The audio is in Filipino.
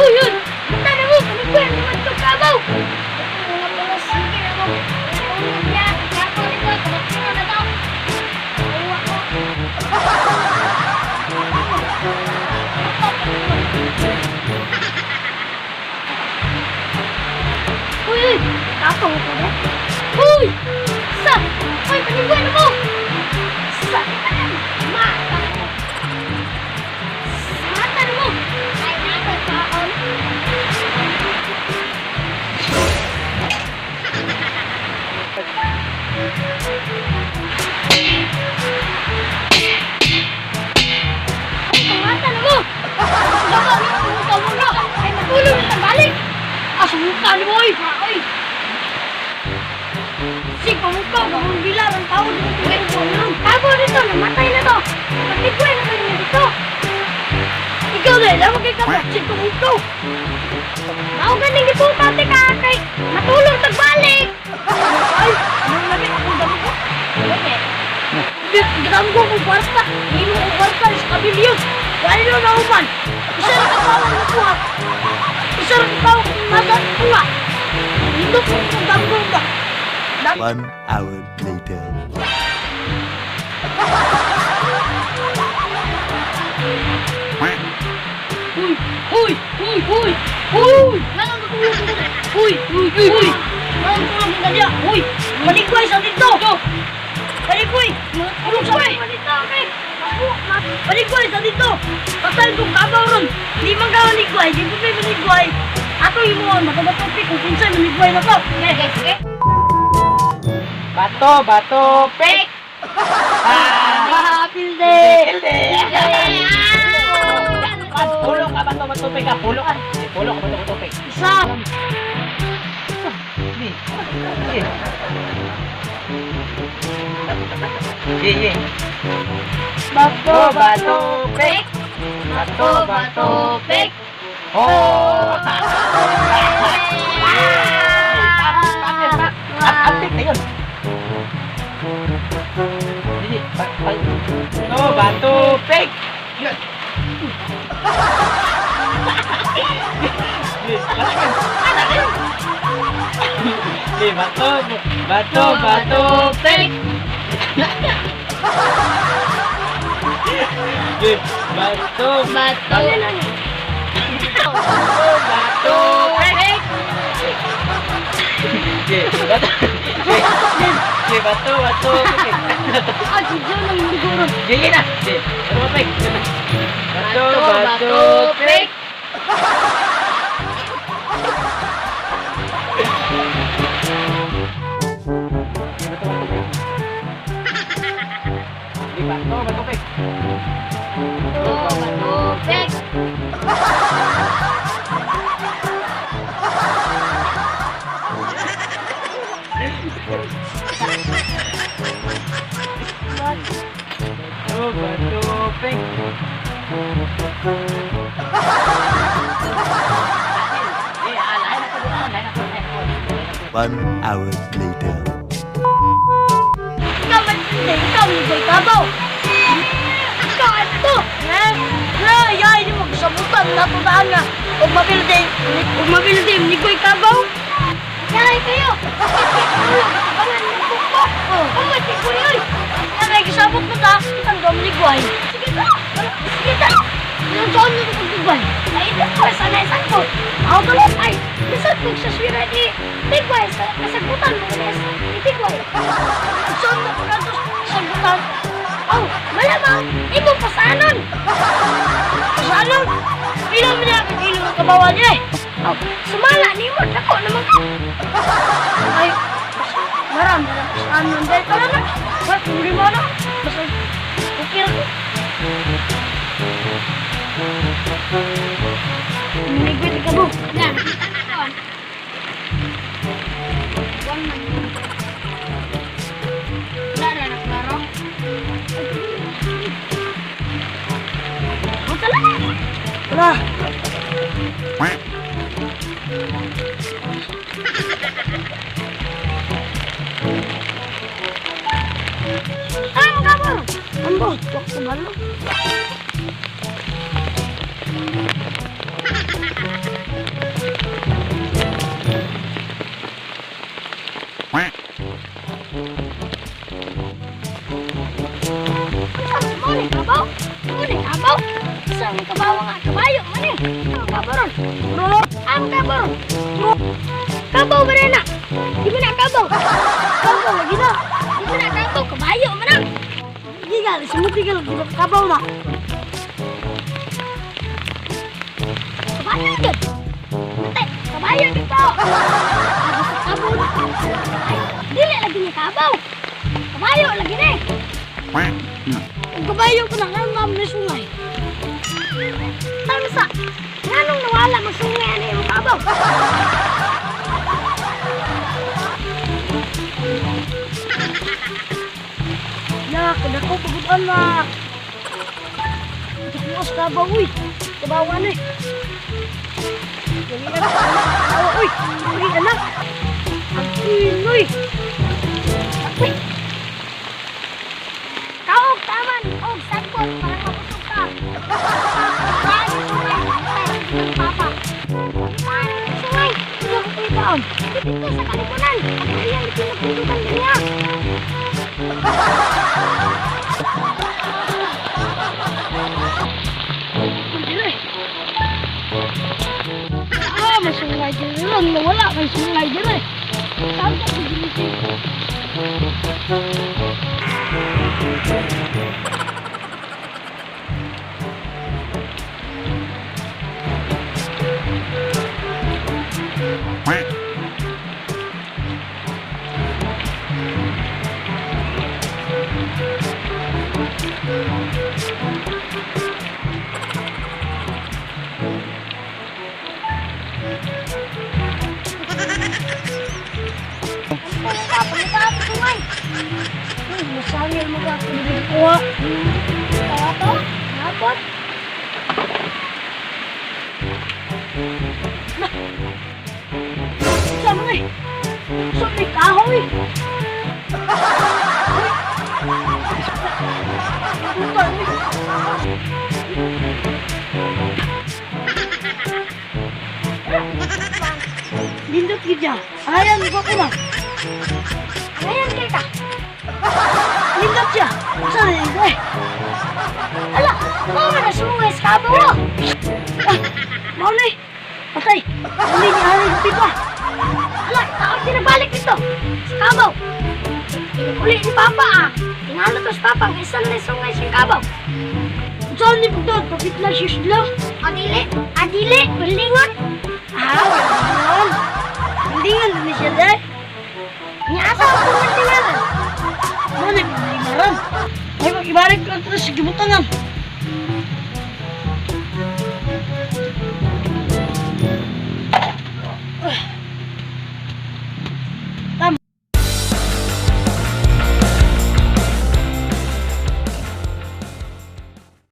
Uy, uy! Basta na mo! Kami ko yan naman ito kabaw! Mga pala, sige na mo! Tulog niya! Ako nito! Tumakino na to! Uwa ko! Uy, uy! Tapang ko ba? Uy! Sa! Uy, paniguan mo! Sa! Mata mo! Mata mo! Ay, nakal pa ako! Ay, kamata na mo! Ay, matulog na balik! Asuka ni mo, oy! Oy! Sige, pamuka! Bakong bilar ang tao dito! Tago dito! Namatay na to! Patiguan na kayo dito! Ikaw na! Alam mo kay kapag! Sige, pamuka! Ako ganing ito, tate ka! Kay matulog nagbalik! Ay! Anong namin akong dami ko? Okay. Ginam ko kung kwarta! Hino kong kwarta! Sa kabilyon! Wala na nauman! Isa na kapawang nakuha! Isa na kapawang nakuha! Hino kong damgong ba? 1 hour later. Huy! Huy! Huy! Huy! Huy! Nangang tutulog ko! Huy! Huy! Huy! Huy! Nangang tutulog ko niya! Huy! Maligway sa dito! Maligway! Tulog sa akin! Maligway sa dito! Patay kong kabaw ron! Hindi man ka maligway! Hindi mo may maligway! Ato yung mga matabatopik kung kinsay maligway na to! Okay, guys, okay? Bato, bato, pek! Happy day! Pulo ka, bato, bato, pek ka, pulo ka. Pulo ka, bato, bato, pek. Isa! Ye. Bato, bato, pek! Bato, bato, pek! Oh! Update na yun. Hindi, bato, bato, pek! Yun. Hindi, bato, bato, bato, pek! Hindi, bato, Bato! bato, pek! Sige, bato. Sige, bato, bato, pek. Ah, si John ang siguro. Sige na. Sige, bato, pek. Bato, bato, pek. Sige, bato, bato, pek. Bato, pek! Bato, bato, pek. One hour later. Ikaw man hindi, ikaw hindi kabaw! Ikaw ito! Yay, di magsabutan na ito daan nga. Huwag mabildim, hindi ko ikabaw. Yay kayo! Bangan mo po po! Pumati ko yun! Yay, kasabot mo ta, kitang gamligway. Sige ta! Sige ta! Ilang taon na ito pagligway? Ay, ito ko, sanay-san ko. Ako tuloy, ay, isang kong sa swira ni Tigway, kasagutan mo ni Tigway. Saan na po nato sagutan? Oh, malamang, imo pasanon! Pasanon? Ilang mo niya, ilang ang kabawa niya eh. Oh, sumala, ni mo, dako naman ka. Ay, marami na pasanon. Dahil pala na, ba't hindi mo na? Basta, okay ako. Minigwit ka mo. Yan, kawan. Buwan man yun. Wala na naklaro. Ang talaga. Wala. Ang kabor. Ambo, waktu malu. kabaron. Bro, ang kabaron. Bro, kabaw ba rin na? Di ba na kabaw? Kabaw lagi na. Di ba na kabaw? Kabayo man na. Hindi ka, simuti ka lang. Di ba kabaw na? Kabayo yun. Matay, kabayo dito. Abot sa kabaw na. Ay, dili lagi niya kabaw. Kabayo lagi na eh. Ang kabayo ko na nga ma'am na sungay. Tansa, nganong nawala magsungay ano yung kabaw? Nak, dako pagutan na. Tukuas kabaw, uy. Kabawan eh. Dali na kabaw, uy. Uy, anak. Ang uy. Uy. Kaog, taman. Og, sagpot. Parang mapusok ka. Saan yung sungay? Saan yung papa? Saan yung sungay? Sino ko ito? Dito sa kalipunan. Ako yan, pinagpuntukan niya. May sungay dyan lang. Nawala may sungay dyan eh. Saan ka pagilitin? Masangil mo ka kung hindi kuha. Kaya to? Napot? Saan mo eh? Saan may kahoy? Putar mo Lindot gidya. Ayan, ko ba? Ayan kita. Lindot siya. Saan na yun eh? Ala, mga na sumungay sa kabaw mo. Maulay. Patay. Uli ni Hari Pipa. Ala, takot sinabalik dito. Sa kabaw. Uli ni Papa ah. Tinalo to sa Papa ang isang na sungay sa kabaw. Saan ni Pagdod? Kapit na siya sila. Adili. Adili. Malingon. Ah, malingon. Malingon na siya dahil. Nyasa ako malingon. Ano na malingon? Ay, mag-ibarik ko ito sa gibutangan.